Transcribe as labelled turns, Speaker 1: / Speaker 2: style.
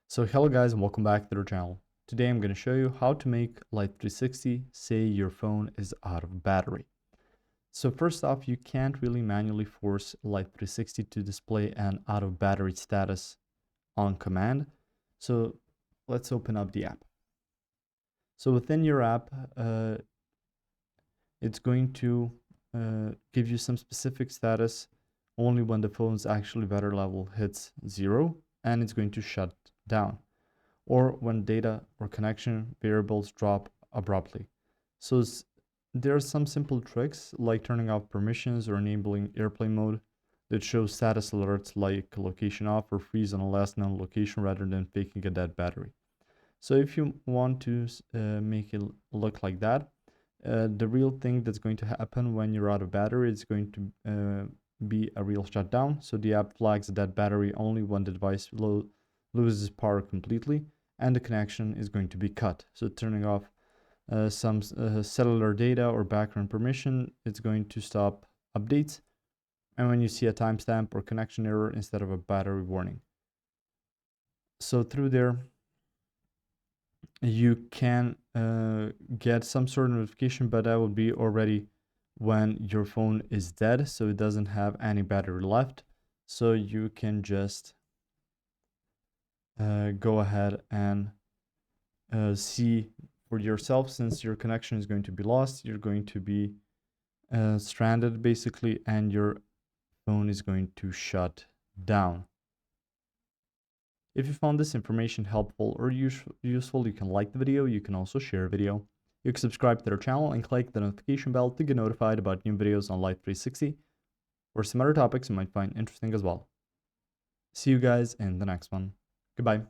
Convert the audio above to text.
Speaker 1: So hello guys and welcome back to the channel. Today I'm going to show you how to make Life360 say your phone is out of battery. So first off, you can't really manually force Life360 to display an out of battery status on command. So let's open up the app. So within your app, it's going to give you some specific status only when the phone's actually battery level hits 0, and it's going to shut down, or when data or connection variables drop abruptly. So there are some simple tricks like turning off permissions or enabling airplane mode that shows status alerts like location off or freeze on a last known location rather than faking a dead battery. So if you want to make it look like that, the real thing that's going to happen when you're out of battery is going to be a real shutdown. So the app flags a dead battery only when the device loses power completely, and the connection is going to be cut. So turning off some cellular data or background permission, it's going to stop updates. And when you see a timestamp or connection error instead of a battery warning. So through there, you can get some sort of notification, but that will be already when your phone is dead, so it doesn't have any battery left. So you can just go ahead and see for yourself. Since your connection is going to be lost, you're going to be stranded basically, and your phone is going to shut down. If you found this information helpful or useful, you can like the video. You can also share a video. You can subscribe to our channel and click the notification bell to get notified about new videos on Life360 or some other topics you might find interesting as well. See you guys in the next one. Goodbye.